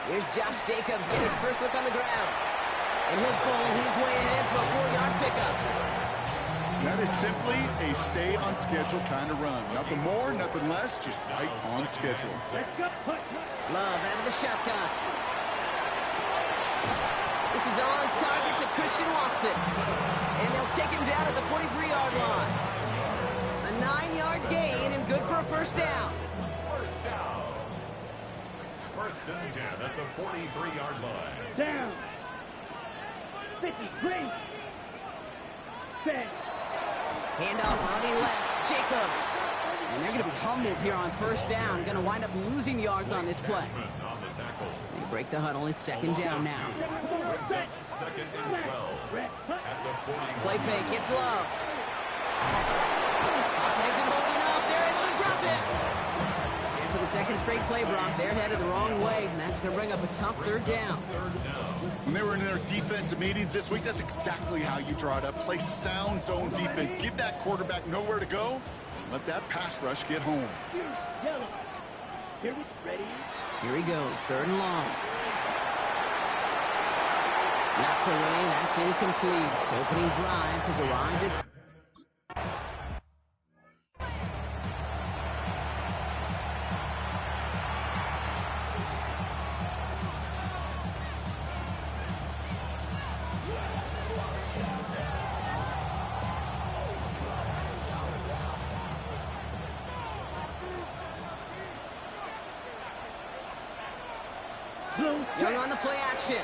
Here's Josh Jacobs get his first look on the ground. And he'll bowl his way ahead for a 4-yard pickup. That is simply a stay-on-schedule kind of run. Nothing more, nothing less, just right on schedule. Love out of the shotgun. This is on target to Christian Watson. And they'll take him down at the 43-yard line. A 9-yard gain and good for a first down. First down. First and 10 at the 43-yard line. Down. 53. Set. Handoff on the left, Jacobs. And they're going to be humbled here on first down. Going to wind up losing yards on this play. They break the huddle. It's second down now. Second and 12. Play fake. It's Love. Pocket isn't holding up. They're able to drop it. And for the second straight play, Brock, they're headed the wrong way. And that's going to bring up a tough third down. When they were in their defensive meetings this week, that's exactly how you draw it up. Play sound zone defense. Give that quarterback nowhere to go. Let that pass rush get home. Here he goes, third and long. Knocked away, that's incomplete. Opening drive has arrived at... Young on the play action.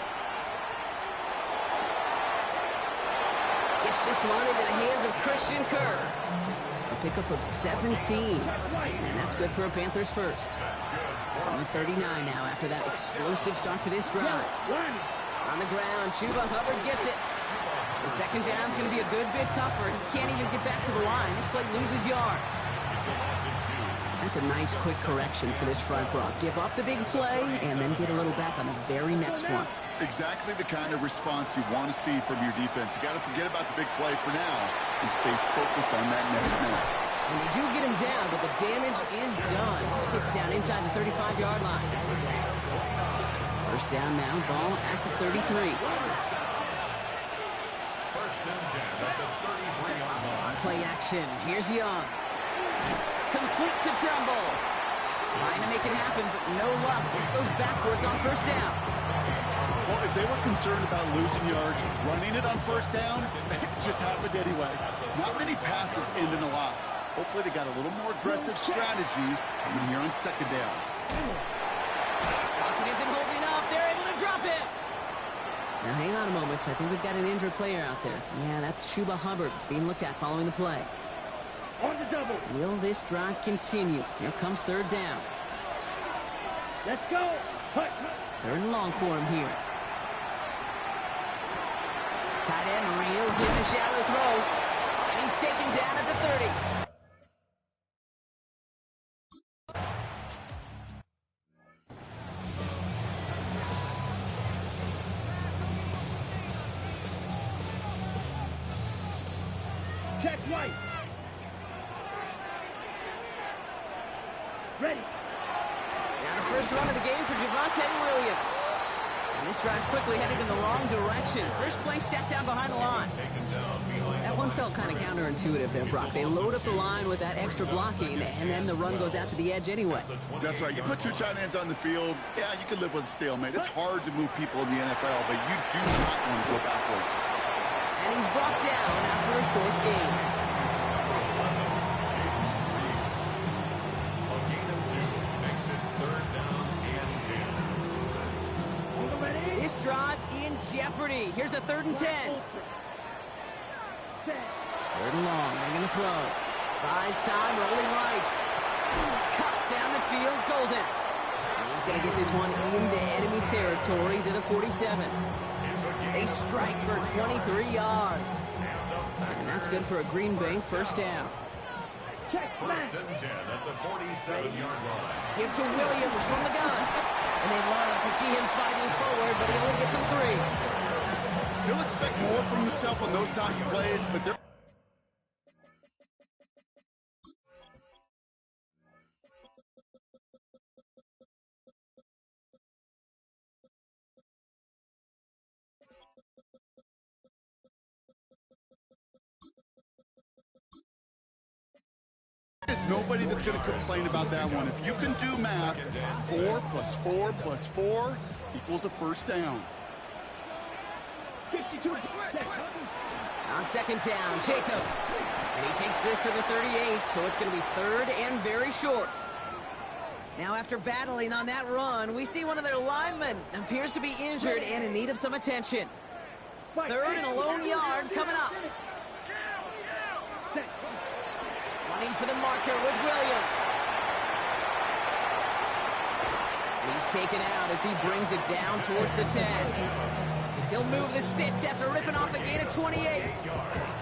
Gets this one into the hands of Christian Kerr. A pickup of 17. And that's good for a Panthers first. On the 39 now after that explosive start to this drive. On the ground, Chuba Hubbard gets it. And second down's going to be a good bit tougher. He can't even get back to the line. This play loses yards. That's a nice quick correction for this front, Brock. Give up the big play and then get a little back on the very next one. Exactly the kind of response you want to see from your defense. You got to forget about the big play for now and stay focused on that next snap. And they do get him down, but the damage is done. This gets down inside the 35-yard line. First down now, ball at the 33. First and 10 at the 33-yard line. Play action. Here's Young. Complete to Trumbull. Trying to make it happen, but no luck. This goes backwards on first down. Well, if they were concerned about losing yards, running it on first down, it just happened anyway. Not many passes end in a loss. Hopefully they got a little more aggressive strategy coming here on second down. Pocket isn't holding up. They're able to drop it. Now, hang on a moment. I think we've got an injured player out there. Yeah, that's Chuba Hubbard being looked at following the play. On the double. Will this drive continue? Here comes third down. Let's go. Hut. Third and long for him here. Tight end reels in the shallow throw. And he's taken down at the 30. Check right. Ready. Now the first run of the game for Javonte Williams. And this drive's quickly headed in the wrong direction. First play set down behind the line. That one felt kind of counterintuitive there, Brock. They load up the line with that extra blocking, and then the run goes out to the edge anyway. That's right. You put two tight ends on the field, yeah, you can live with a stalemate. It's hard to move people in the NFL, but you do not want to go backwards. And he's brought down after a short gain. Drive in jeopardy. Here's a 3rd and 10. 3rd and long. They're going to throw. Buys time, rolling right. Cut down the field, Golden. And he's going to get this one into enemy territory to the 47. They strike for 23 yards. And that's good for a Green Bay first down. First and 10 at the 47-yard line. Give to Williams from the gun. And they love to see him fighting forward, but he only gets him 3. He'll expect more from himself on those type of plays, but they're There's nobody that's going to complain about that one. If you can do math, 4 plus 4 plus 4 equals a first down. 52. On second down, Jacobs. And he takes this to the 38, so it's going to be third and very short. Now, after battling on that run, we see one of their linemen appears to be injured and in need of some attention. Third and a lone yard coming up. Running for the marker with Williams. He's taken out as he brings it down towards the 10. He'll move the sticks after ripping off a gain of 28.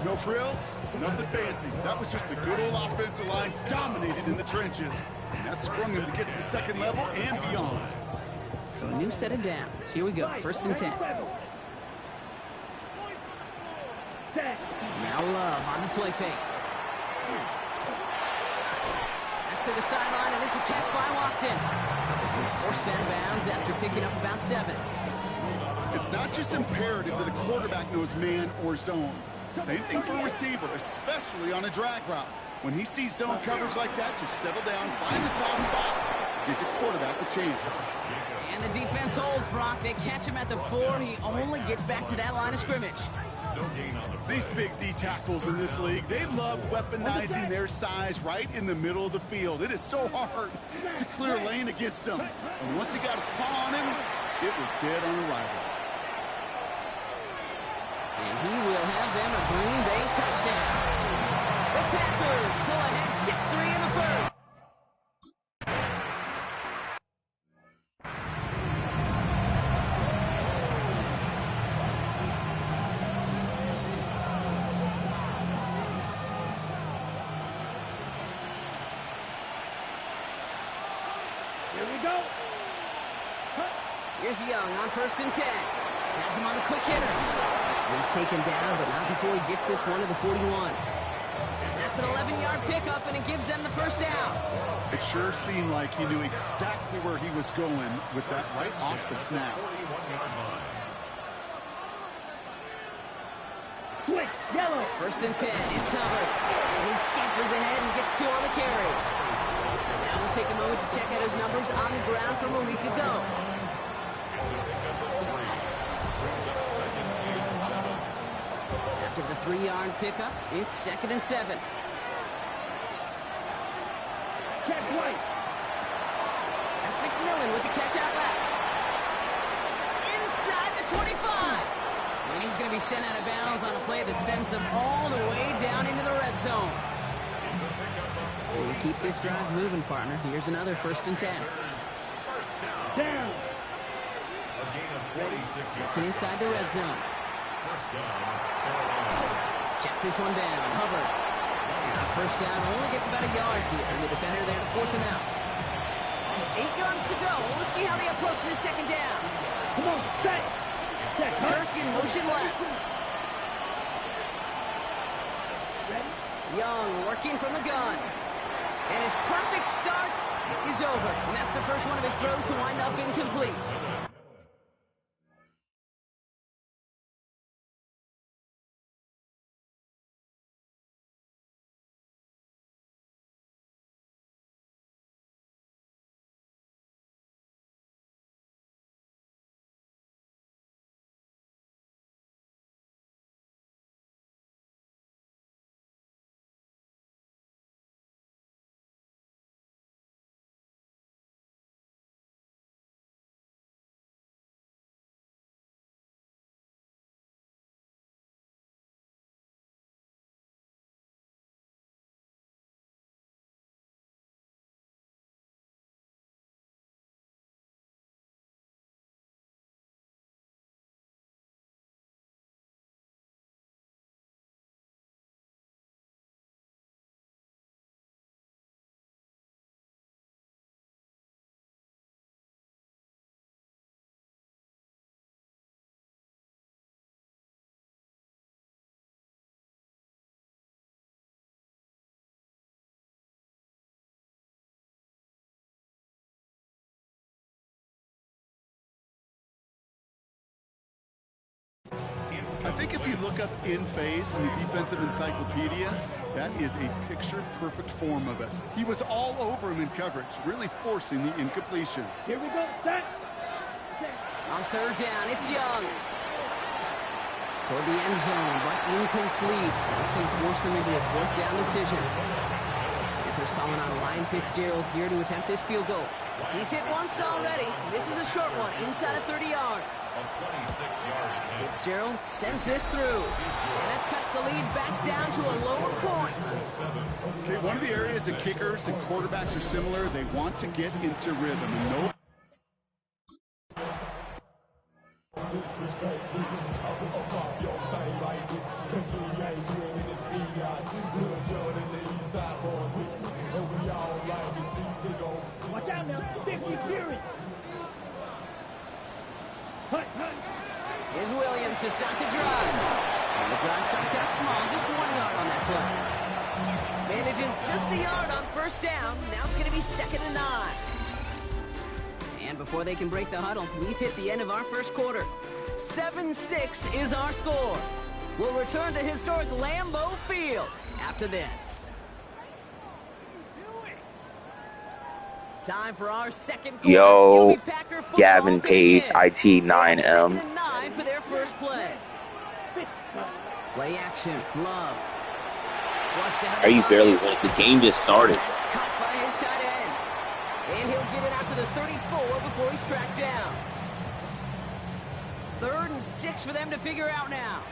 No frills, nothing fancy. That was just a good old offensive line dominated in the trenches. And that sprung him to get to the second level and beyond. So a new set of downs. Here we go, first and 10. Now Love on the play fake. That's to the sideline, and it's a catch by Watson. He's forced out of bounds after picking up about 7. It's not just imperative that a quarterback knows man or zone. Same thing for a receiver, especially on a drag route. When he sees zone coverage like that, just settle down, find the soft spot, give your quarterback a chance. And the defense holds, Brock. They catch him at the 4. He only gets back to that line of scrimmage. These big D tackles in this league, they love weaponizing their size right in the middle of the field. It is so hard to clear lane against them. And once he got his paw on him, it was dead on arrival. And he will have them a Green Bay touchdown. The Packers go ahead 6-3 in the first. Here we go. Here's Young on first and 10. Has him on the quick hitter. He's taken down, but not before he gets this one to the 41. That's an 11-yard pickup, and it gives them the first down. It sure seemed like he knew exactly where he was going with that right off the snap. Quick, yellow. First and 10, it's Hubbard. And he scampers ahead and gets 2 on the carry. Now we'll take a moment to check out his numbers on the ground from a week ago. After the 3-yard pickup, it's second and 7. Check right. That's McMillan with the catch out left. Inside the 25. And he's going to be sent out of bounds on a play that sends them all the way down into the red zone. We'll keep this drive moving, partner. Here's another first and 10. Down. Looking inside the red zone. Checks this one down. Hubbard. And first down only gets about a yard here. And the defender there to force him out. 8 yards to go. Let's see how they approach this second down. Come on, set. Set. Kirk in motion left. Young working from the gun. And his perfect start is over. And that's the first one of his throws to wind up incomplete. I think if you look up in phase in the defensive encyclopedia, That is a picture-perfect form of it. He was all over him in coverage, really forcing the incompletion. Here we go. Set. On third down, it's Young. Toward the end zone, but incomplete. That's going to force them into a fourth down decision. Panthers calling on Ryan Fitzgerald here to attempt this field goal. He's hit once already. This is a short one, inside of 30 yards. Fitzgerald sends this through. And that cuts the lead back down to a lower point. Okay, one of the areas that kickers and quarterbacks are similar, they want to get into rhythm. And no. Watch out now. Stick with Fury. Hut. Here's Williams to start the drive. And the drive starts out small, just 1 yard on that play. Manages just a yard on first down. Now it's going to be 2nd and 9. And before they can break the huddle, we've hit the end of our first quarter. 7-6 is our score. We'll return to historic Lambeau Field after this. Time for our second quarter. Yo, Packer football Gavin to Page, begin. IT9M. 2nd and 9 for their first play. Play action, Love. Are you barely winning? The game just started. That's caught by his tight end. And he'll get it out to the 34 before he's tracked down. 3rd and 6 for them to figure out now.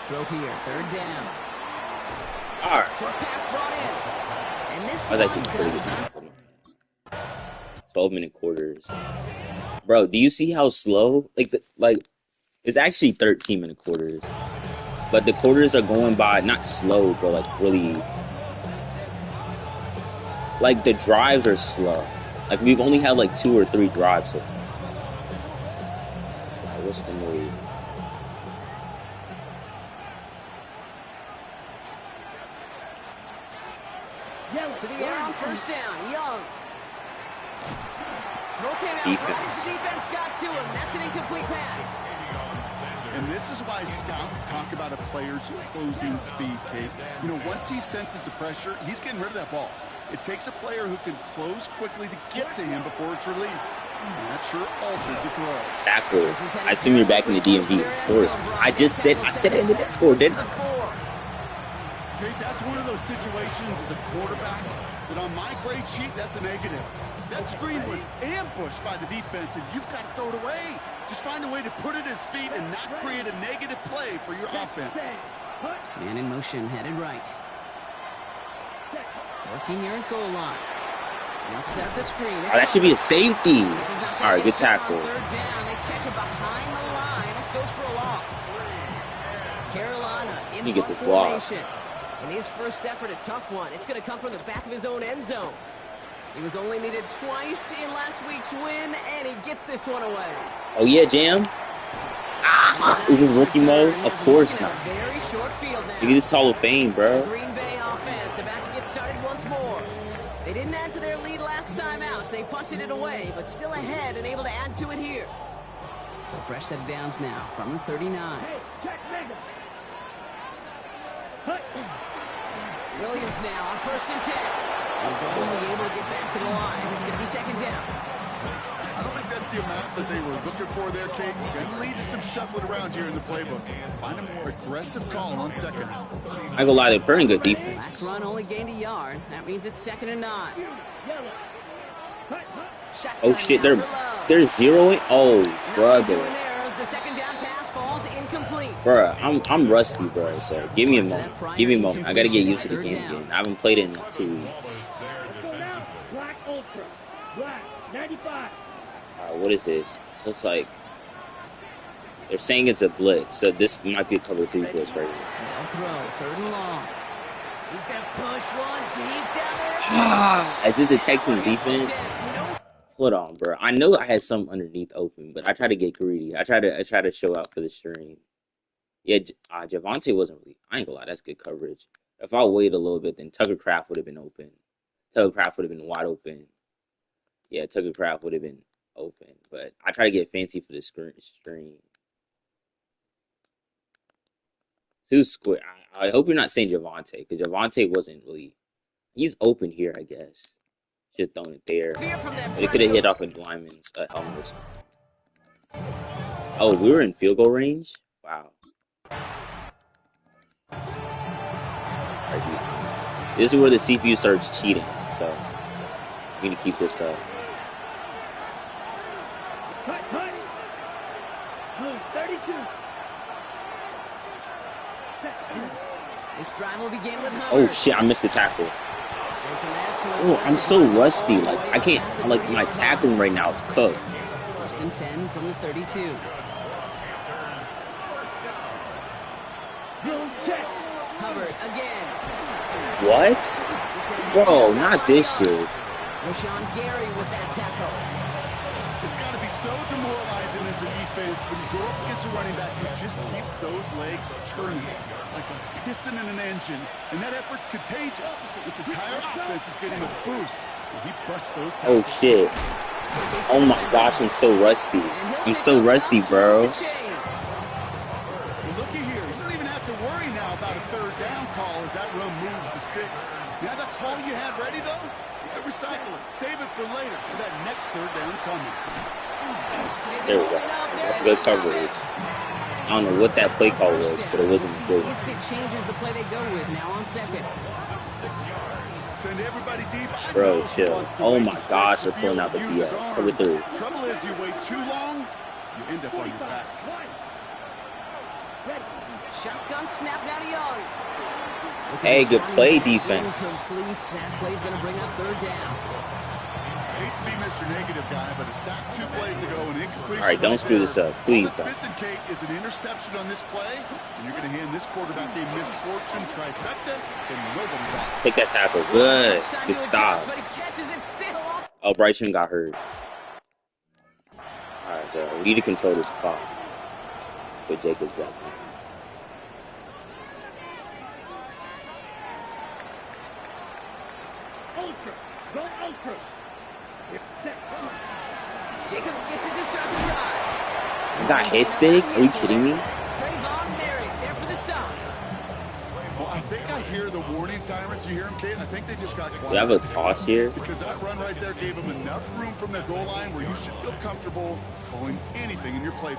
Throw here, 3rd down. All right. Short pass brought in. And this That was actually pretty good. 12-minute quarters. Bro, do you see how slow? It's actually 13-minute quarters. But the quarters are going by not slow, but like really. Like the drives are slow. Like we've only had like 2 or 3 drives so far. What's the move? To the air on first down, Young. Throw came out right as the defense got to him. That's an incomplete pass. And this is why scouts talk about a player's closing speed, Kate. You know, once he senses the pressure, he's getting rid of that ball. It takes a player who can close quickly to get to him before it's released. And that sure altered the throw. Tackle. I assume you're back in the DMV, of course. I said it in the Discord, didn't I? Kate, that's one of those situations as a quarterback that on my grade sheet, that's a negative. That screen was ambushed by the defense, and you've got to throw it away. Just find a way to put it at his feet and not create a negative play for your offense. Man in motion, headed right. Working near his goal line. Let's set up the screen. Oh, that should be a safety. All right, good tackle. Third down, they catch it behind the line. This goes for a loss. Carolina in You get this block. formation. And his first effort, a tough one. It's going to come from the back of his own end zone. He was only needed twice in last week's win, and he gets this one away. Oh, yeah, Jam? Is this rookie mode? Of course not. Very short field now. Look at this Hall of Fame, bro. Green Bay offense about to get started once more. They didn't add to their lead last time out, so they punted it away, but still ahead and able to add to it here. So fresh set of downs now from the 39. Hey, check Mega. Williams now on 1st and 10. He's only able to get back to the line. It's going to be 2nd down. I don't think that's the amount that they were looking for there, Kate. Going to lead to some shuffling around here in the playbook. Find a more aggressive call on 2nd. I gonna lie, they're pretty good defense. Last run only gained a yard. That means it's 2nd and 9. Oh shit, they're zeroing. Oh, brother. The 2nd down pass falls incomplete. Bruh, I'm rusty, bro. So give me a moment. Give me a moment. I gotta get used to the game again. I haven't played it in like 2 weeks. Let's go now. Black Ultra. Black 95. Alright, what is this? This looks like they're saying it's a blitz, so this might be a cover 3 blitz right here. They'll throw 3rd and long. He's gonna push one deep down there. As it detects in defense. Hold on, bro. I know I had some underneath open, but I try to get greedy. I try to show out for the stream. Yeah, Javonte wasn't really. I ain't gonna lie, that's good coverage. If I waited a little bit, then Tucker Craft would have been open. Tucker Craft would have been wide open. Yeah, Tucker Craft would have been open, but I try to get fancy for the stream. Too square. I hope you're not saying Javante, because Javante wasn't really. He's open here, I guess. Should have thrown it there. But it could have hit off a lineman's helmet or something. Oh, we were in field goal range? Wow. This is where the CPU starts cheating, so we need to keep this up. This drive will begin with Oh shit, I missed the tackle. Oh, I'm so rusty. Like I can't. Like my tackling right now is cooked. First and 10 from the 32. Hubbard again. What? Bro, not this shit. Rashawn Gary with that tackle. It's got to be so demoralizing as a defense when you go up against a running back who just keeps those legs churning like a piston in an engine, and that effort's contagious. This entire offense is getting a boost when he busts those tackles. Oh shit. Oh my gosh, I'm so rusty. I'm so rusty, bro. Well, looky here. You don't even have to worry now about a third down call as that run moves the sticks. Now that call you had ready, though, recycle it. Save it for later for that next third down coming. There we go. That's good coverage. I don't know what that play call was, but it wasn't good. If it changes the play they go with now on second. Send everybody deep. Bro, chill. Oh my gosh, they're pulling out the BS. Cover 3. Trouble is, you wait too long, you end up on your back. Shotgun snap now to Young. Hey, good play defense. Incomplete. That play's going to bring up third down. I hate to be Mr. Negative guy, but a sack 2 plays ago, an incomplete. All right, don't screw this up, please. What's missing, Kate, is an interception on this play, and you're going to hand this quarterback a misfortune trifecta, and nobody bats. Take that tackle. Good. Good stop. Oh, Bryson got hurt. All right, bro. We need to control this clock. But Jacob's back. Ultra. Go ultra. Jacobs gets it to start the drive. I got hit stick? Are you kidding me? Trayvon Merritt there for the stop. Well, I think I hear the warning sirens. You hear them, Kate? I think they just got quiet. Do you have a toss here? Because that run right there gave them enough room from their goal line where you should feel comfortable calling anything in your playbook.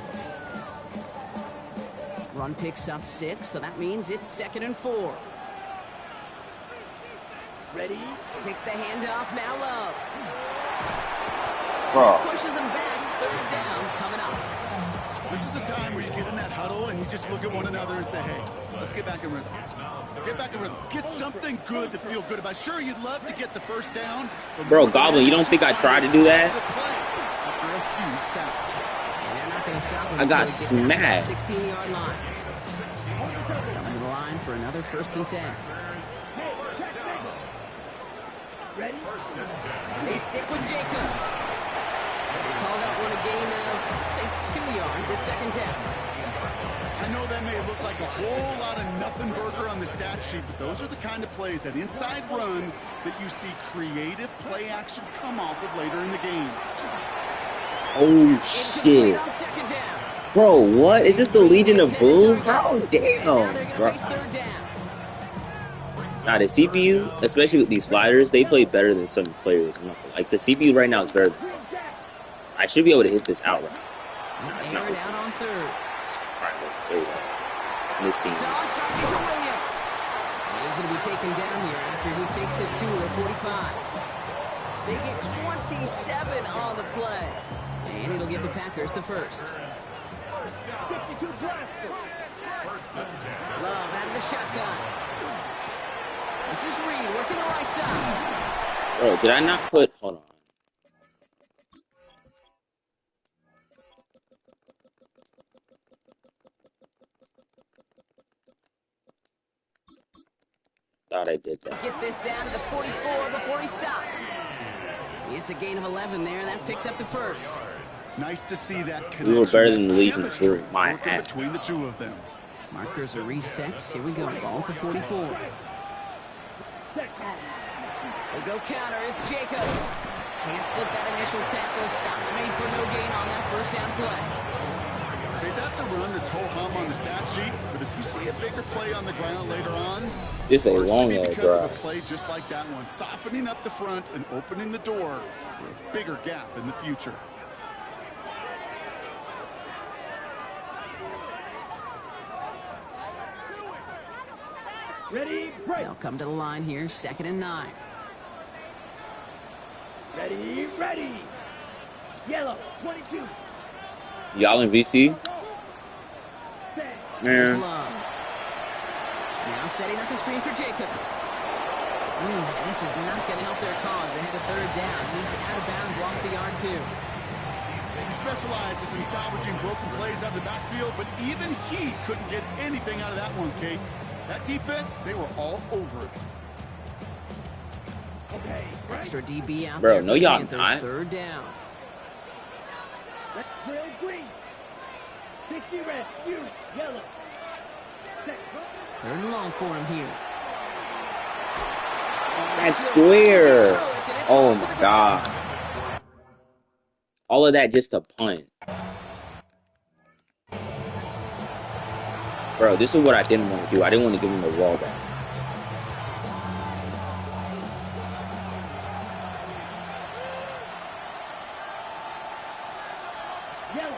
Run picks up 6, so that means it's 2nd and 4. Ready? Takes the handoff, now Love. Bro. Pushes him back, third down, coming up. This is a time where you get in that huddle and you just look at one another and say, hey, let's get back in rhythm. Get back in rhythm. Get something good to feel good about. Sure, you'd love to get the first down. Bro, Goblin, you don't think I tried to do that? After a huge sack. And they're not going to stop him I got until he gets out to that smacked. 16-yard line. Coming to the line for another 1st and 10. Ready? They stick with Jacobs. They call that one a gain of, say, 2 yards at 2nd down. I know that may look like a whole lot of nothing burger on the stat sheet, but those are the kind of plays, that inside run, that you see creative play action come off of later in the game. Oh, shit. On 2nd down. Bro, what? Is this the Legion of Boom? Bro, Now they're damn. going to Bro. race 3rd down. Nah, the CPU, especially with these sliders, they play better than some players. Like, the CPU right now is better. I should be able to hit this outright. That's not Aired out on 3rd. There you go. This scene. It's on target to Williams. He's going to be taken down here after he takes it to the 45. They get 27 on the play. And it'll give the Packers the first. Love out of the shotgun. This is Reed working the right side. Bro, did I not put... Hold on. Thought I did that. Get this down to the 44 before he stopped. It's a gain of 11 there. That picks up the first. Nice to see that connection. We were better than the Legion chemistry for my working ass. between the two of them. Markers are reset. Here we go. Ball at the 44. They go counter. It's Jacobs. Can't slip that initial tackle. Stops made for no gain on that first down play. Hey, that That's a run that's ho-hum on the stat sheet, but if you see a bigger play on the ground later on, This a long maybe ass because of a drive. play just like that one, softening up the front and opening the door for a bigger gap in the future. Ready, break. They'll come to the line here, 2nd and 9. Ready, ready. Yellow, 22. Y'all in VC? Set. Here's Man. Love. Now setting up the screen for Jacobs. This is not going to help their cause. They had a 3rd down. He's out of bounds, lost a yard too. He specializes in salvaging broken plays out of the backfield, but even he couldn't get anything out of that one, Kate. That defense, they were all over it. Okay. Extra DB out Bro, there. no, for the y'all Panthers, not. 3rd down. Let's drill green. 60 red, you, yellow. Set. 3rd and long for him here. That's square. Oh my god. All of that just a punt. Bro, this is what I didn't want to do. I didn't want to give him the ball back.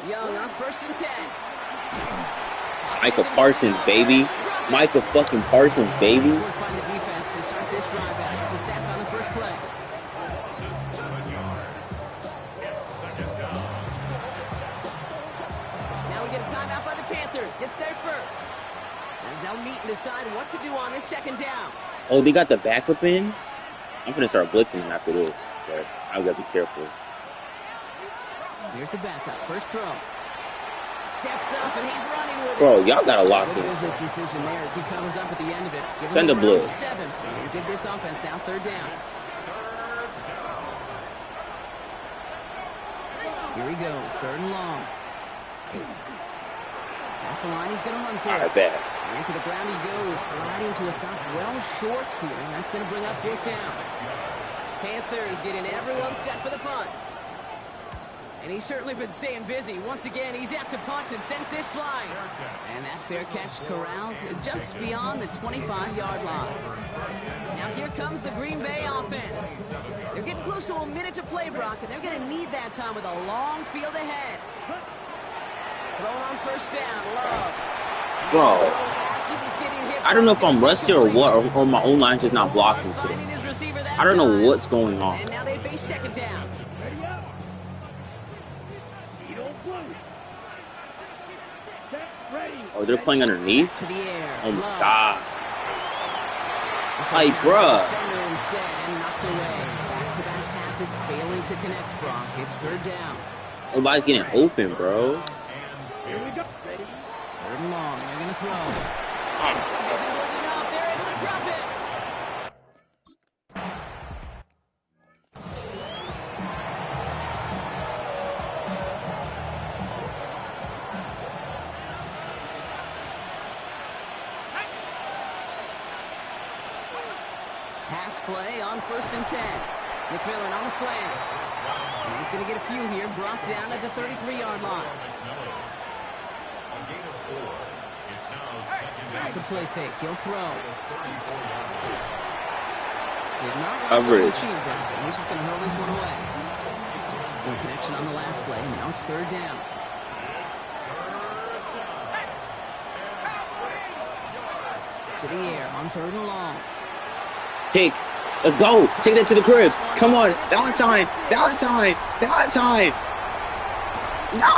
Young on 1st and 10. Micah Parsons, baby. Micah fucking Parsons, baby. Nice work by the defense to start this drive out. It's a sack on the first play. 7 yards. It's 2nd down. Now we get a timeout by the Panthers. It's their first. As they'll meet and decide what to do on this 2nd down. Oh, they got the backup in? I'm gonna start blitzing him after this, but I gotta be careful. Here's the backup. First throw. Steps up and he's running with it. Bro, y'all gotta lock Good in. business decision there as he comes up at the end of it. Give Send him a around blitz. 7. And give this offense now 3rd down. Here he goes. 3rd and long. That's the line he's going to run for. I bet. Into the ground he goes, sliding to a stop well shorts here. And that's going to bring up 4th down. Panthers getting everyone set for the punt. And he's certainly been staying busy. Once again, he's out to punt and sends this flying. And that fair catch corralled just beyond the 25-yard line. Now here comes the Green Bay offense. They're getting close to a minute to play, Brock, and they're going to need that time with a long field ahead. Thrown on 1st down, Love. Bro, I don't know if I'm rusty or what, or my own line's just not blocking today. I don't know what's going on. And now they face 2nd down. Ready up. Needle blue. Set, ready. Oh, they're playing underneath? To the air. Oh my Love. god. This Like, one's bruh. defender instead and knocked away. Back-to-back passes failing to connect, Brock. It's 3rd down. Nobody's getting open, bro. Here we go. Ready. 3rd and long. They're going to throw. Isn't holding up. They're able to drop it. Pass play on 1st and 10. McMillan on the slant. And he's going to get a few here, brought down at the 33-yard line. A gain of 4. It's now 2nd Back to play fake. He'll throw. Did not Coverage. machine guns, and he's just going to hurl this one away. No connection on the last play. Now it's 3rd down. To the air on 3rd and long. Pick. Let's go. Take that to the crib. Come on. Valentine. Valentine. Valentine. No.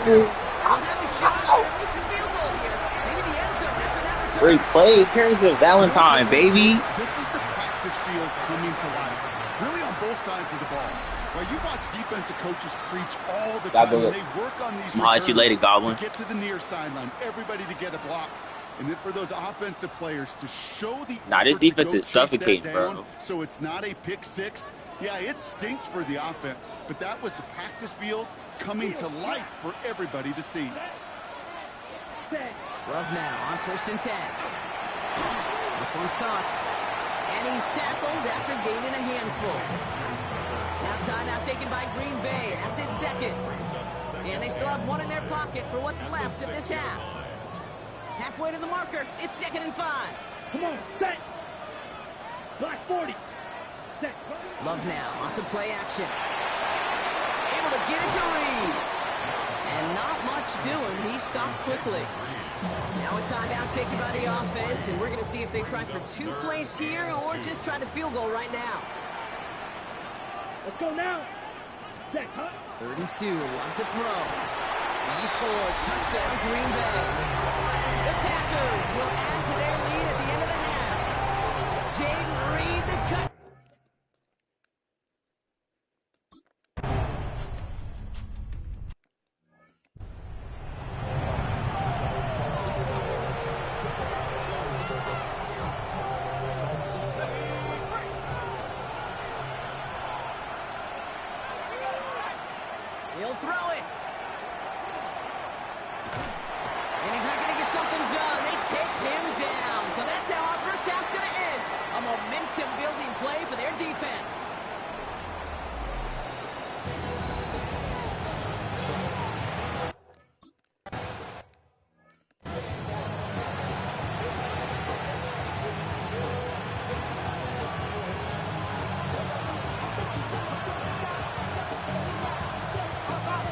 We'll have a shot. This is field goal here. Maybe the end zone after that return. Great play. Carries to Valentine, baby. This is the practice field coming to life, really on both sides of the ball. Well, you watch defensive coaches preach all the time, and they work on these I'll let you later, Goblin. to get to the near sideline, everybody to get a block. And then for those offensive players to show the Nah, this effort to defense go is chase that suffocating, down, bro. so it's not a pick six. Yeah, it stinks for the offense, but that was the practice field coming to life for everybody to see. Set. Love now on 1st and 10. This one's caught. And he's tackled after gaining a handful. Now timeout taken by Green Bay. That's it 2nd. And they still have one in their pocket for what's left of this half. Halfway to the marker. It's 2nd and 5. Come on, set. Black 40. Set. Love now off the play action. Able to get it to Reed. And not much doing. He stopped quickly. Now a timeout taken by the offense, and we're going to see if they try for 2 plays here or just try the field goal right now. Let's go now. Set, huh? 3rd and 2, love to throw. He scores, touchdown, Green Bay. The Packers will add to their lead at the end of the half. Jaden Reed, the touchdown. He'll throw it. And he's not going to get something done. They take him down. So that's how our first half's going to end. A momentum-building play for their defense.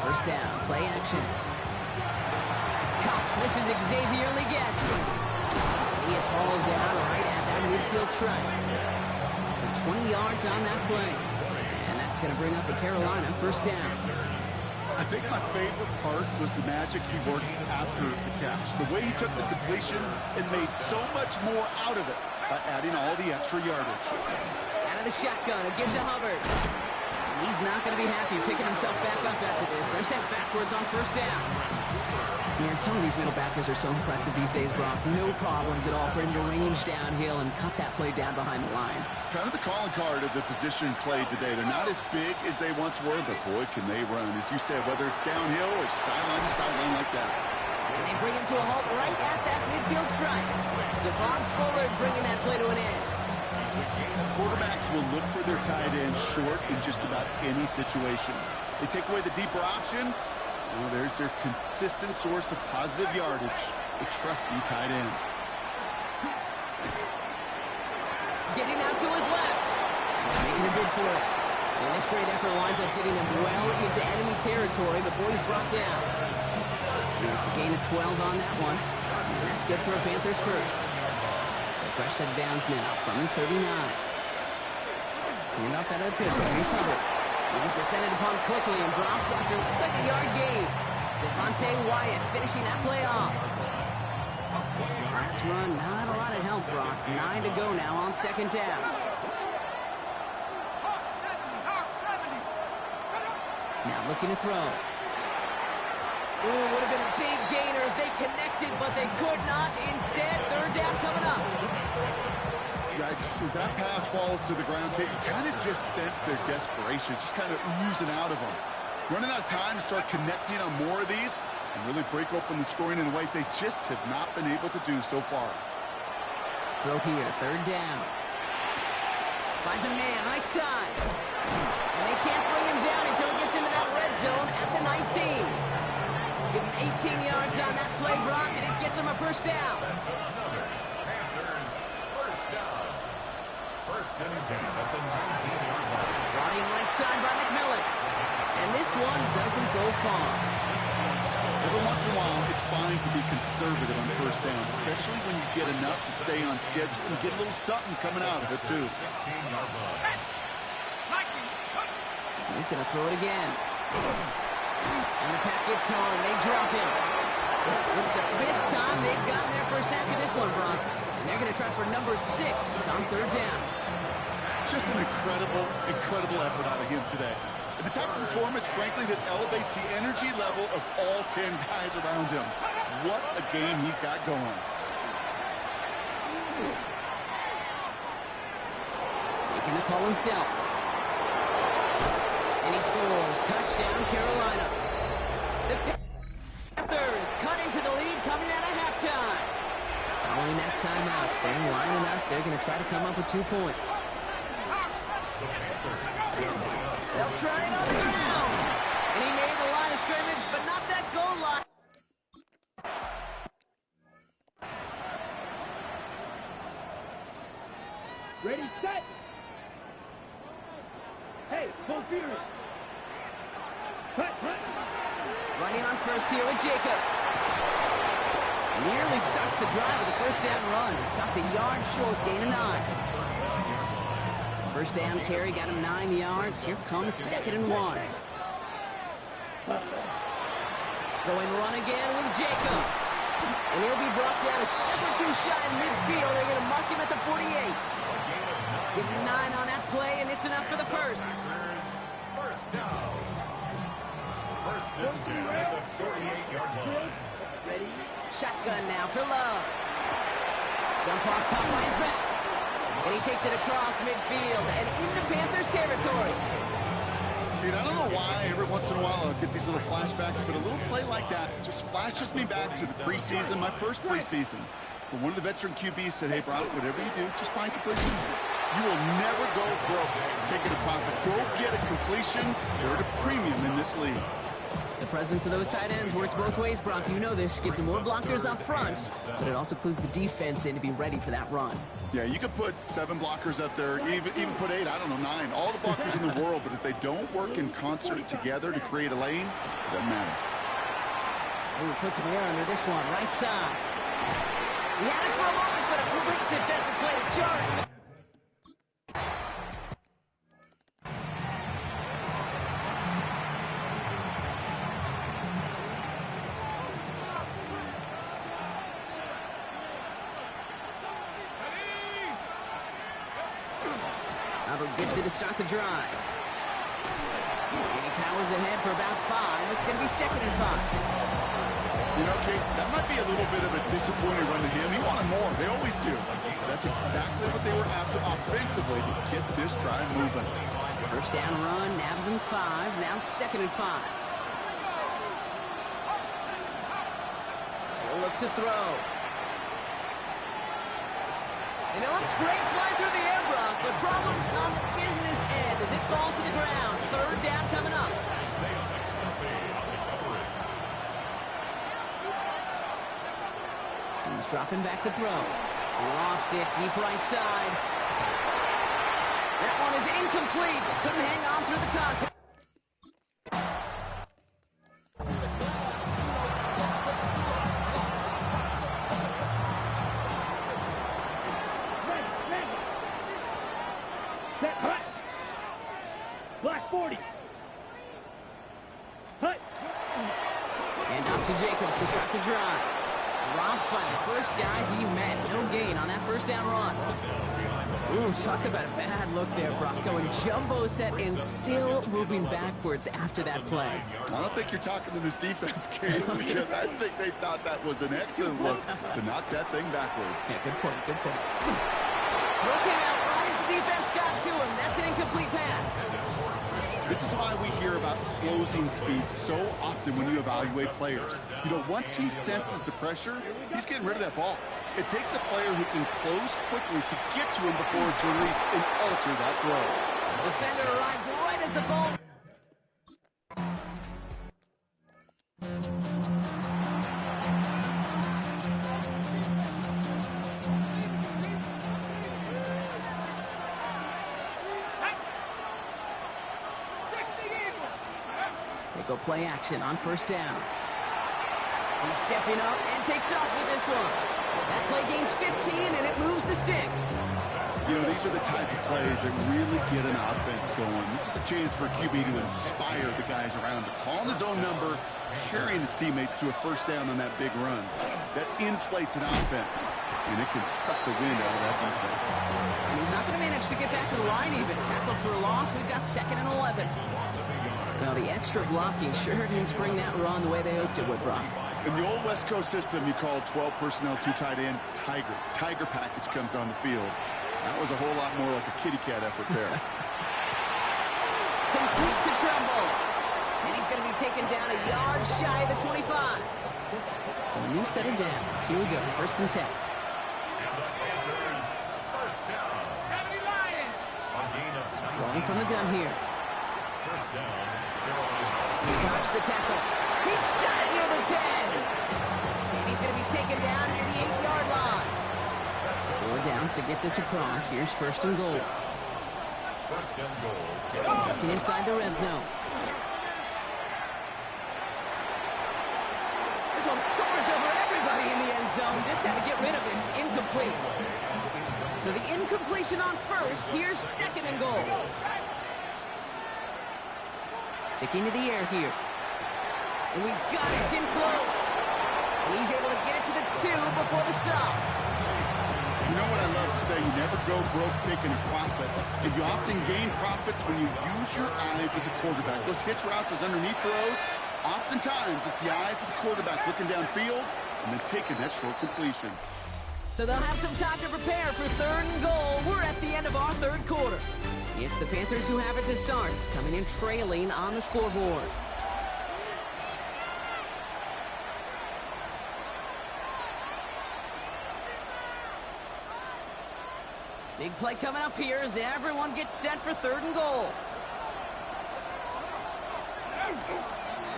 First down, play action. Cuffs, this is Xavier Leggett. He is hauled down right at that midfield stripe. So 20 yards on that play. And that's going to bring up a Carolina first down. I think my favorite part was the magic he worked after the catch. The way he took the completion and made so much more out of it by adding all the extra yardage. Out of the shotgun, it gives to Hubbard. And he's not going to be happy picking himself back up after this. They're sent backwards on first down. Man, some of these middle backers are so impressive these days, Brock. No problems at all for him to range downhill and cut that play down behind the line. Kind of the calling card of the position played today. They're not as big as they once were, but boy, can they run. As you said, whether it's downhill or sideline to sideline like that. And they bring him to a halt right at that midfield stripe. Devon Fuller bringing that play to an end. Quarterbacks will look for their tight end short in just about any situation. They take away the deeper options. Well, there's their consistent source of positive yardage, the trusty tight end. Getting out to his left. Making a bid for it. And this great effort winds up getting him well into enemy territory before he's brought down. And it's a gain of 12 on that one. And that's good for a Panthers first. So fresh set of downs now from the 39. Hand off out of the pistol. Here's Hubbard. He's descended upon quickly and dropped after looks like a yard gain. Devontae Wyatt finishing that play off. Last run, not a lot of help, Brock. 9 to go now on second down. Now looking to throw. Ooh, would have been a big gainer if they connected, but they could not. Instead, third down coming up. Yikes, as that pass falls to the ground, you kind of just sense their desperation, just kind of oozing out of them. Running out of time to start connecting on more of these and really break open the scoring in a way they just have not been able to do so far. Throw here, third down. Finds a man, right side. And they can't bring him down until he gets into that red zone at the 19. Give him 18 yards on that play, Brock, and it gets him a first down. First and 10 at the 19-yard line. Running right side by McMillan. And this one doesn't go far. Every once in a while, it's fine to be conservative on first down, especially when you get enough to stay on schedule and get a little something coming out of it, too. 16-yard line. He's going to throw it again. And the pack gets home. They drop him. It's the 5th time they've gotten their first sack of this one, Brock. And they're going to try for number 6 on third down. Just an incredible effort out of him today. And the type of performance, frankly, that elevates the energy level of all 10 guys around him. What a game he's got going. Making the call himself. And he scores. Touchdown, Carolina. The Panthers cut into the lead coming out of halftime. Following that timeout, they're lining up. They're going to try to come up with 2 points. They'll try it on the ground. And he made the line line of scrimmage, but not that goal line. Ready, set. Hey, full fury. Cut. Running on first here with Jacobs. Nearly starts the drive with a first down run. Stopped a yard short, gain of 9. First down carry got him 9 yards. Here comes 2nd and 1. Going run again with Jacobs. And he'll be brought down a step or two shy in midfield. They're going to mark him at the 48. Give him 9 on that play, and it's enough for the first. First down. First and 10 at the 48-yard line. Ready. Shotgun now for Love. Dump off, caught by his back. And he takes it across midfield and into Panthers territory. Dude, I don't know why every once in a while I'll get these little flashbacks, but a little play like that just flashes me back to the preseason, my first preseason. When one of the veteran QBs said, hey, Brock, whatever you do, just find completions. You will never go broke taking a profit. Go get a completion. They're at a premium in this league. The presence of those tight ends works both ways, Brock. You know this. Gives them more blockers up front, but it also clues the defense in to be ready for that run. Yeah, you could put 7 blockers up there, even put 8, I don't know, 9. All the blockers in the world, but if they don't work in concert together to create a lane, it doesn't matter. Ooh, puts some air under this one, right side. He had it for a moment, but a great defensive play to jar it. Gets it to start the drive. And he powers ahead for about 5. It's going to be 2nd and 5. You know, Kate, that might be a little bit of a disappointing run to him. He wanted more. They always do. That's exactly what they were after offensively to get this drive moving. First down run, nabs him 5. Now 2nd and 5. He'll look to throw. And it looks great flying through the air, Brock, but problems on the business end as it falls to the ground. 3rd down coming up. He's dropping back to throw. Lofts it deep right side. That one is incomplete. Couldn't hang on through the contact. Black 40. Hut. And up to Jacobs to start the drive. Dropped by the first guy he met. No gain on that first down run. Ooh, talk about a bad look there, Brock. Going jumbo set and still moving backwards after that play. I don't think you're talking to this defense, Kate, because I think they thought that was an excellent look to knock that thing backwards. Yeah, good point, good point. Throw came out right as the defense got to him. That's an incomplete pass. This is why we hear about closing speed so often when you evaluate players. You know, once he senses the pressure, he's getting rid of that ball. It takes a player who can close quickly to get to him before it's released and alter that throw. The defender arrives right as the ball. They go play action on first down. He's stepping up and takes off with this one. That play gains 15, and it moves the sticks. You know, these are the type of plays that really get an offense going. This is a chance for a QB to inspire the guys around him. Calling his own number, carrying his teammates to a first down on that big run. That inflates an offense, and it can suck the wind out of that defense. And he's not going to manage to get back to the line even. Tackled for a loss. We've got 2nd and 11. Now, the extra blocking sure didn't spring that run the way they hoped it would, Brock. In the old West Coast system, you called 12 personnel, 2 tight ends, Tiger. Tiger package comes on the field. That was a whole lot more like a kitty cat effort there. Complete to Trumbull. And he's going to be taken down a yard shy of the 25. So a new set of downs. Here we go, 1st and 10. Rolling from the gun here. First down, Carolina. Dodge the tackle. He's got it near the 10. And he's going to be taken down near the 8-yard line. 4 downs to get this across. Here's first and goal. First and goal. Looking inside the red zone. This one soars over everybody in the end zone. Just had to get rid of it. It's incomplete. So the incompletion on first. Here's second and goal. Sticking to the air here. And he's got it. It's in close. And he's able to get it to the 2 before the stop. You know what I love to say? You never go broke taking a profit. And you often gain profits when you use your eyes as a quarterback. Those hitch routes, those underneath throws, oftentimes it's the eyes of the quarterback looking downfield and then taking that short completion. So they'll have some time to prepare for third and goal. We're at the end of our third quarter. It's the Panthers who have it to start, coming in trailing on the scoreboard. Big play coming up here as everyone gets set for third and goal.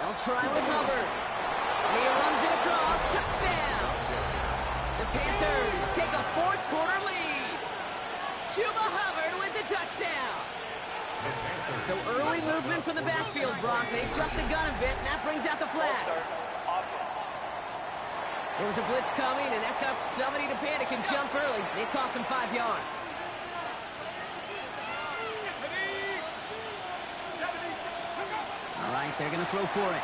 They'll try with Hubbard. And he runs it across. Touchdown! The Panthers take a fourth quarter lead. Chuba Hubbard with the touchdown. So early movement from the backfield, Brock. They jumped the gun a bit, and that brings out the flag. There was a blitz coming, and that got somebody to panic and jump early. It cost them 5 yards. All right, they're going to throw for it.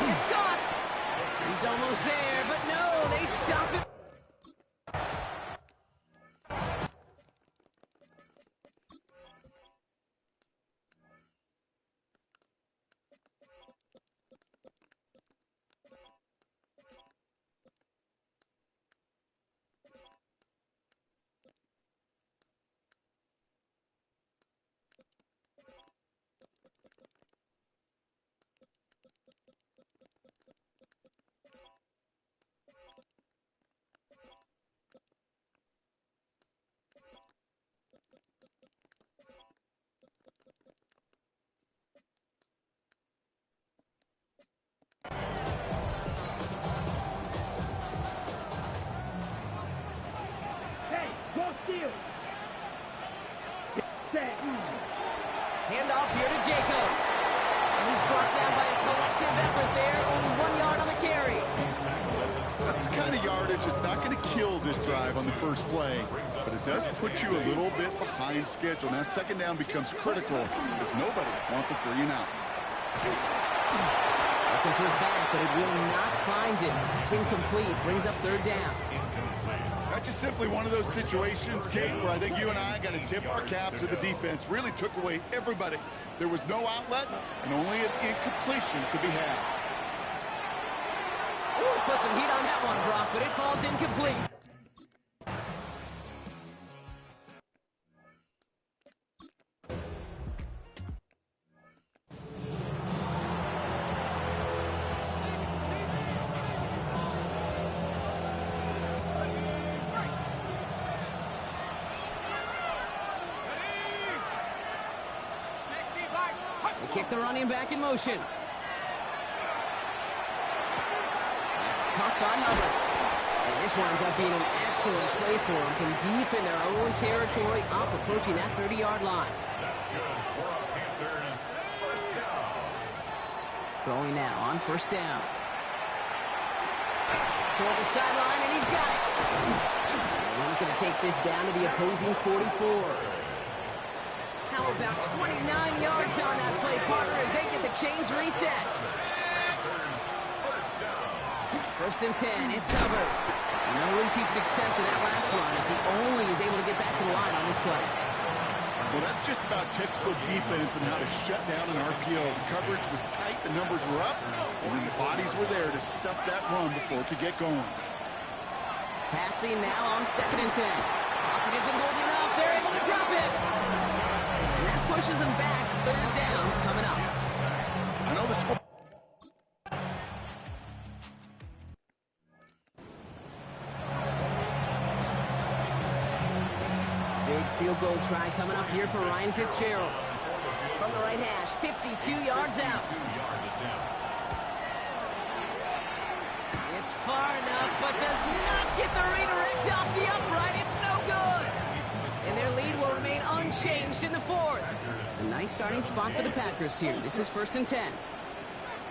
It's caught. He's almost there, but no, they stop it. Handoff here to Jacobs. And he's brought down by a collective effort there. Only 1 yard on the carry. That's the kind of yardage that's not going to kill this drive on the first play, but it does put you a little bit behind schedule. Now second down becomes critical because nobody wants a 3-and-out. Looking for his back, but it will not find him. It's incomplete. Brings up third down. That's just simply one of those situations, Kate, where I think you and I got to tip our cap to the defense. Really took away everybody. There was no outlet, and only an incompletion could be had. Ooh, put some heat on that one, Brock, but it falls incomplete. Kick the running back in motion. That's caught by Hubbard. And this winds up being an excellent play for him from deep in their own territory, up approaching that 30-yard line. That's good for a Panthers first down. Throwing now on first down. Toward the sideline, and he's got it. And he's going to take this down to the opposing 44. How about 29 yards on that play, partner, as they get the chains reset. First and 10, it's Hubbard. No repeat success in that last run as he only is able to get back to the line on this play. Well, that's just about textbook defense and how to shut down an RPO. The coverage was tight, the numbers were up, and then the bodies were there to stuff that run before it could get going. Passing now on second and 10. Pocket isn't holding up. They're able to drop it. And that pushes them back. Third down coming up. I know the score. Big field goal try coming up here for Ryan Fitzgerald. From the right hash, 52 yards out. It's far enough, but does not get the redirect off the upright. It's no good. And their lead will remain unchanged in the fourth. A nice starting spot for the Packers here. This is 1st and 10.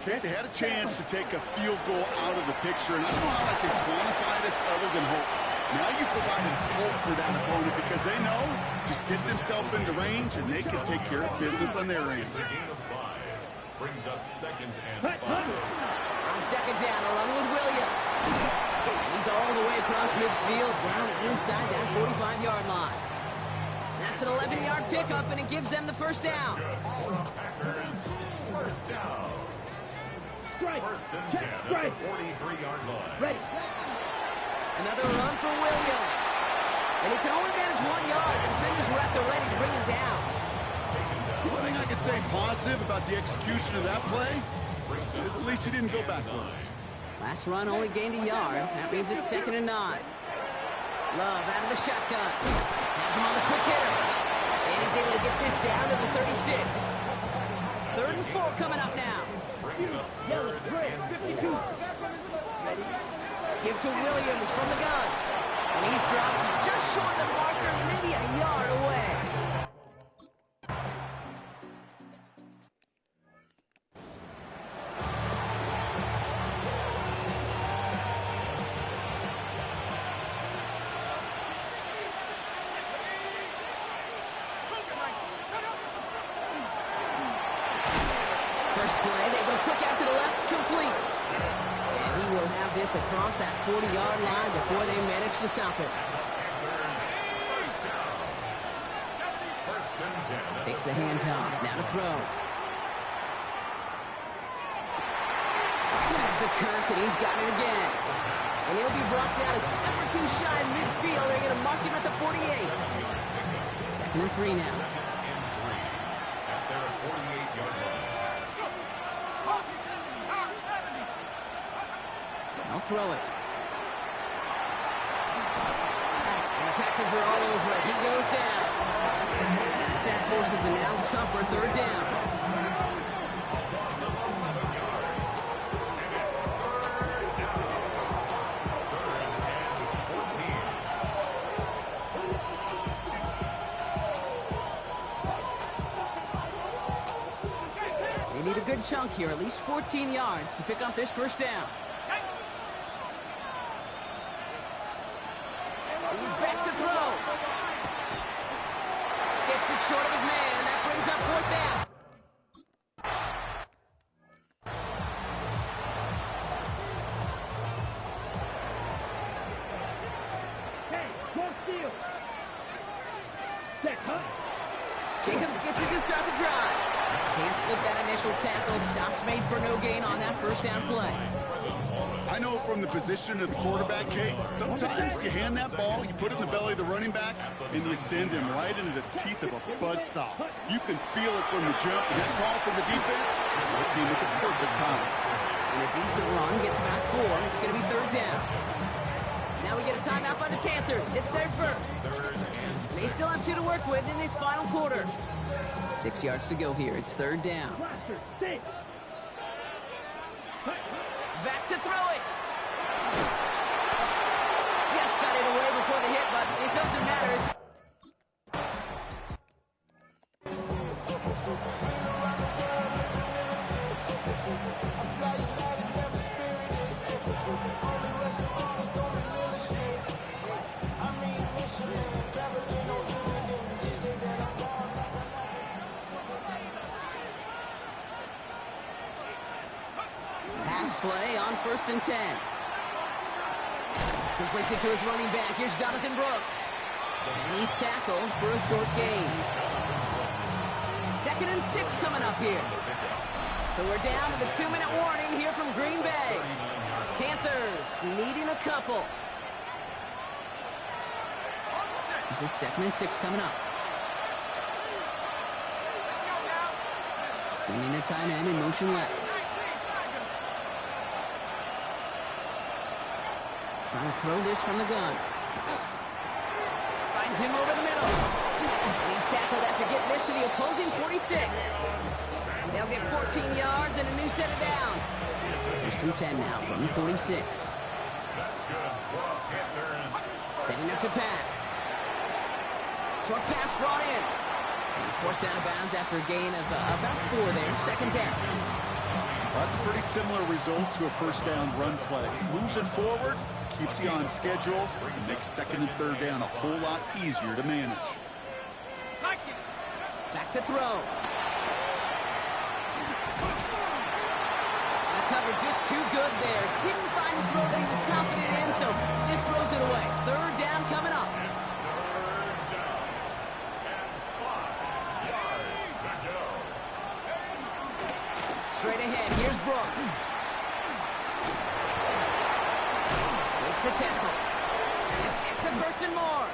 Okay, they had a chance to take a field goal out of the picture, and I don't know how I can quantify this other than hope. Now you've provided hope for that opponent because they know just get themselves into range and they can take care of business on their end. Brings up 2nd and 5. On 2nd down, a run with Williams. He's all the way across midfield, down inside that 45-yard line. That's an 11-yard pickup, and it gives them the 1st down. Packers, 1st down. Strike. 1st and 10 at the 43-yard line. Ready. Another run for Williams. And he can only manage 1 yard. The defenders were at the ready to bring him down. One thing I could say positive about the execution of that play is at least he didn't go backwards. Last run only gained a yard. That means it's 2nd and 9. Love out of the shotgun. Has him on the quick hitter. And he's able to get this down to the 36. 3rd and 4 coming up now. Yellow, red, 52. Give to Williams from the gun. And he's dropped just short of the marker, maybe a yard away. First play, they go quick out to the left, complete. And he will have this across that 40-yard line before they manage to stop it. Takes the handoff, now to throw. That's a Kirk, and he's got it again. And he'll be brought down a step or two shy in midfield. They're going to mark him at the 48. 2nd and 3 now. At their 48-yard line. I'll throw it. And the Packers are all over it. He goes down. And the sack forces a now tougher 3rd down. They need a good chunk here, at least 14 yards to pick up this 1st down. He's back to throw. Skips it short of his man. That brings up 4th down. Hey, one steal. Check, huh? Jacobs gets it to start the drive. Can't slip that initial tackle. Stops made for no gain on that 1st down play. I know from the position of the quarterback, Kate, sometimes you hand that ball, you put it in the belly of the running back, and you send him right into the teeth of a buzzsaw. You can feel it from the jump, and that call from the defense came at the perfect time. And a decent run gets about 4. It's going to be 3rd down. Now we get a timeout by the Panthers. It's their 1st. They still have 2 to work with in this final quarter. 6 yards to go here. It's 3rd down. Back to throw it. Just got it away before the hit, but it doesn't matter. It's play on 1st and 10. Completes it to his running back. Here's Jonathan Brooks. And he's tackled for a short gain. 2nd and 6 coming up here. So we're down to the 2-minute warning here from Green Bay. Panthers needing a couple. This is 2nd and 6 coming up. Sending the tight end in motion left. Trying to throw this from the gun. Finds him over the middle. And He's tackled after getting this to the opposing 46. They'll get 14 yards and a new set of downs. First and 10 now from the 46. That's good. Panthers. Setting up to pass. Short pass brought in. And he's forced out of bounds after a gain of about 4 there. Second down. Well, that's a pretty similar result to a first down run play. Moves it forward, keeps you on schedule, and makes second and third down a whole lot easier to manage. Back to throw. The cover just too good there. Didn't find the throw that he was confident in, so just throws it away. Third down coming up. Straight ahead, here's Brooks. Makes the tackle. This gets the first and more.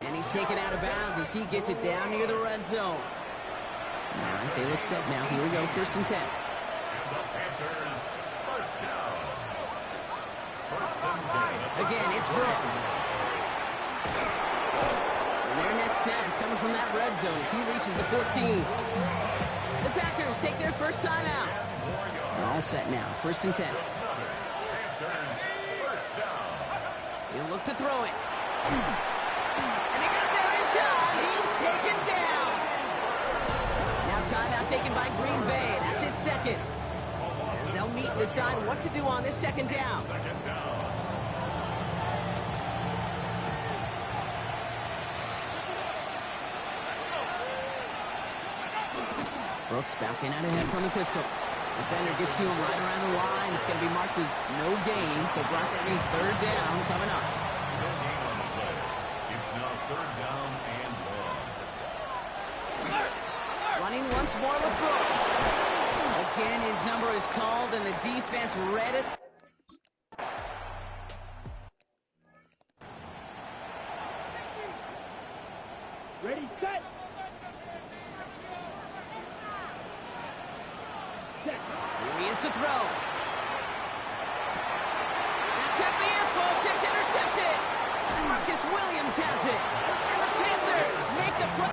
And he's taken out of bounds as he gets it down near the red zone. All right, they look set now. Here we go, first and 10. And the Panthers, first down. First and 10. Again, it's Brooks. And their next snap is coming from that red zone as he reaches the 14. The Packers take their first time out. All set now, first and 10. Panthers, first down. He'll look to throw it. And he got there in time. He's taken down. Now timeout taken by Green Bay. That's its second. As they'll meet and decide what to do on this second down. Second down. Brooks bouncing out ahead from the pistol. Defender gets to him right around the line. It's going to be marked as no gain, so Brock, that means third down coming up. No gain on the play. It's now third down and 1. Running once more with Brooks. Again, his number is called, and the defense read it. Ready, set. Here he is to throw. That could be it, folks. It's intercepted. Marcus Williams has it. And the Panthers make the play.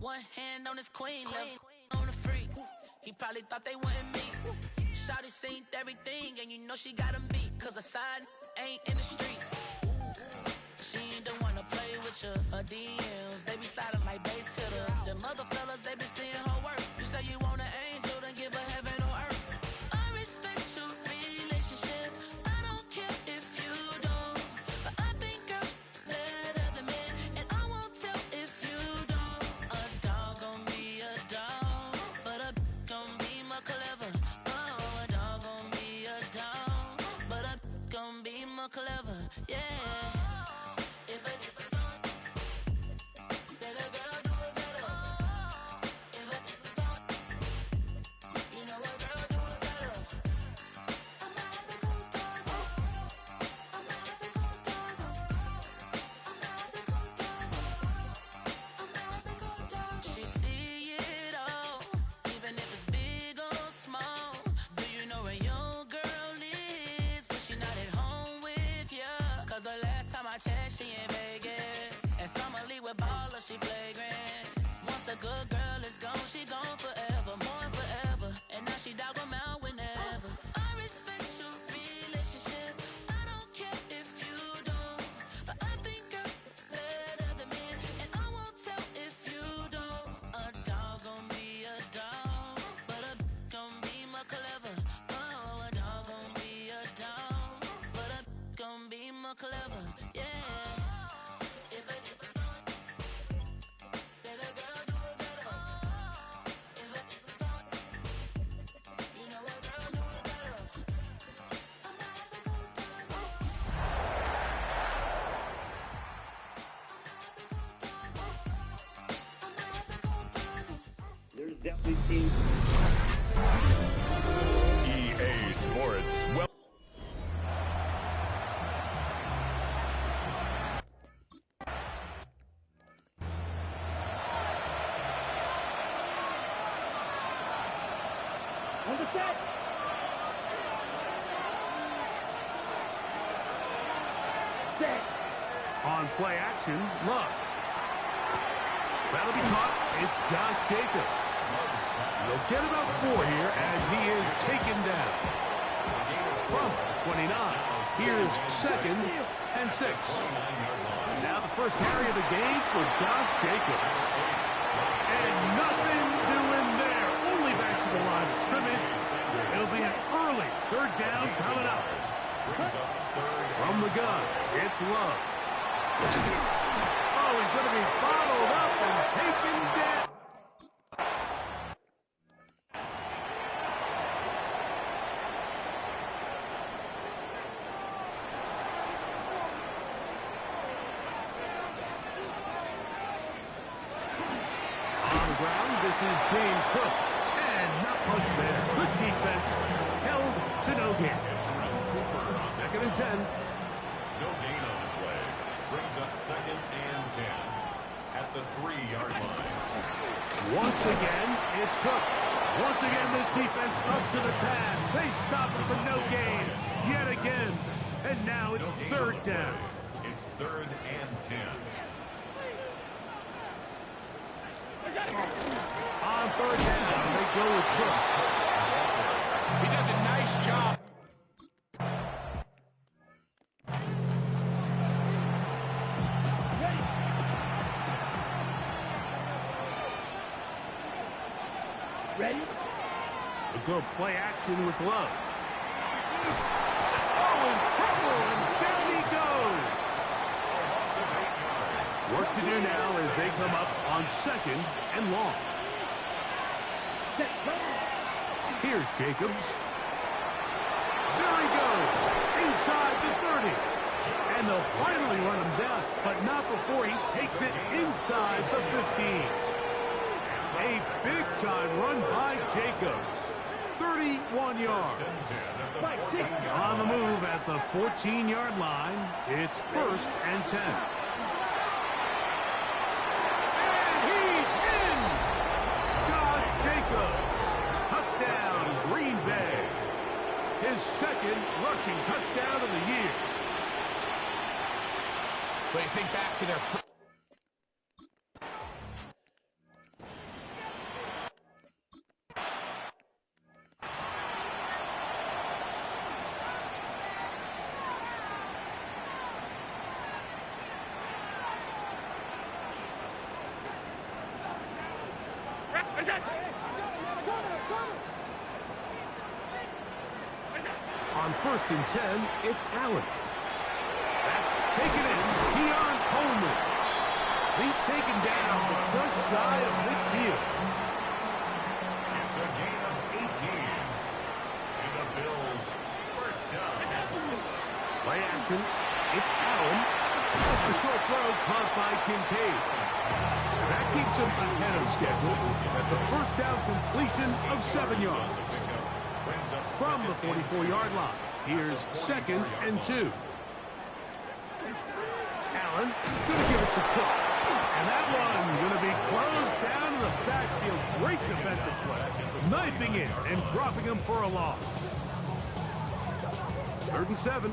One hand on his queen, left on the freak. He probably thought they wanted me. Shawty seen everything, and you know she got him beat. Cause her side ain't in the streets. She ain't the one to play with you. Her DMs, they be sliding like base hitters. Them other fellas, they be seeing her work. You say you want an angel, then give her heaven on earth. I respect your relationship. I don't care if you don't. But I think I'm better than men. And I won't tell if you don't. A dog gon' be a dog. But a gon' be more clever. Oh, a dog gon' be a dog. But a gon' be more clever. Yeah. She in Vegas, and Summer Lee with baller, she flagrant. Once a good girl is gone, she gone forever, more forever. And now she dog 'em out whenever. I respect your relationship. I don't care if you don't, but I think I'm better than men, and I won't tell if you don't. A dog gon' be a dog, but a gon' be more clever. Oh, a dog gon' be a dog, but a gon' be more clever. Yeah. definitely seems. EA Sports. Well, On the set. Set. On play action, Love. That'll be caught. It's Josh Jacobs. He'll get about 4 here as he is taken down. From 29, here's 2nd and 6. Now the first carry of the game for Josh Jacobs. And nothing doing there. Only back to the line of scrimmage. It'll be an early 3rd down coming up. From the gun, it's Love. Oh, he's going to be followed up and taken down. On the ground, this is James Cook. And not much there. Good defense. Held to no gain. 2nd and 10. no gain on the play. Brings up 2nd and 10 at the 3-yard line. Once again, it's Cook. Once again, this defense up to the task. They stop him for no gain yet again. And now it's 3rd down. It's 3rd and 10. On 3rd down, they go with Cook. He does a nice job. Ready? They go play action with Love. Oh, in trouble, and down he goes. Work to do now as they come up on 2nd and long. Set. Run. Here's Jacobs. There he goes, inside the 30. And they'll finally run him down, but not before he takes it inside the 15. A big-time run by Jacobs. 31 yards. On the move at the 14-yard line, it's 1st and 10. And he's in! Josh Jacobs. Touchdown, Green Bay. His 2nd rushing touchdown of the year. But you think back to their... On 1st and 10, it's Allen. That's taken in. Keon Coleman. He's taken down, but just shy of midfield. It's a gain of 18. And the Bills first down. Play action. It's Allen. The short throw caught by Kincaid. That keeps him ahead of schedule. That's a 1st down completion of 7 yards. From the 44-yard line, here's 2nd and 2. Allen going to give it to Cook. And that one going to be closed down in the backfield. Great defensive play. Knifing in and dropping him for a loss. 3rd and 7.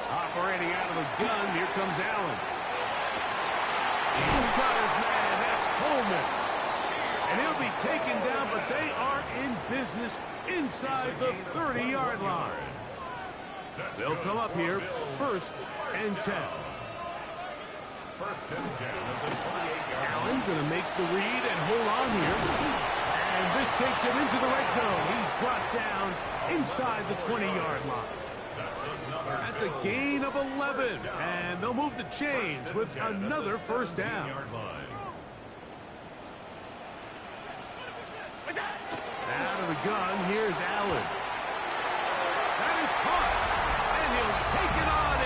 Operating out of the gun, here comes Allen. He's got his man, that's Coleman. And he'll be taken down, but they are in business inside the 30-yard line. They'll come up here, 1st and 10. 1st and 10 of the 28-yard line. Allen going to make the read and hold on here. And this takes him into the red zone. He's brought down inside the 20-yard line. That's a gain of 11. And they'll move the chains with another 1st down. Out of the gun, here's Allen. That is caught. And he'll take it on.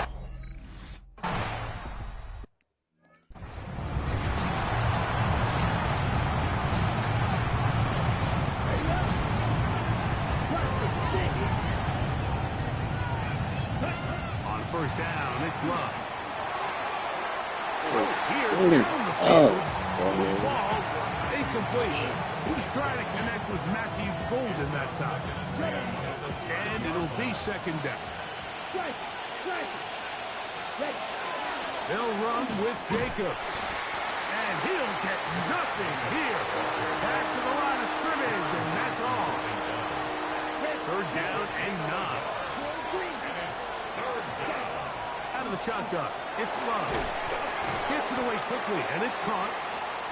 first down. It's Love. Here, Jordan. down the Oh. field. This ball, incomplete. He was trying to connect with Matthew Golden that time. And it'll be second down. They'll run with Jacobs. And he'll get nothing here. Back to the line of scrimmage, and that's all. Third down and 9. Out of the shotgun, it's Love. Gets it away quickly, and it's caught.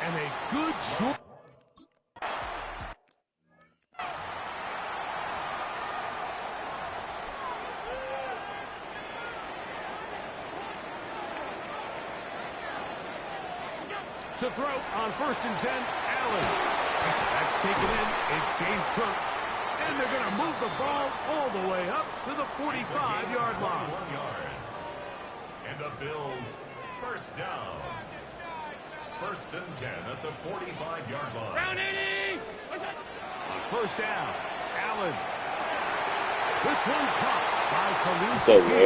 And a good short. To throw on 1st and 10, Allen. That's taken in. It's James Cook. And they're going to move the ball all the way up to the 45-yard line. And the Bills, first down. 1st and 10 at the 45-yard line. Down 80! On 1st down, Allen. This one caught by Khalil So rare.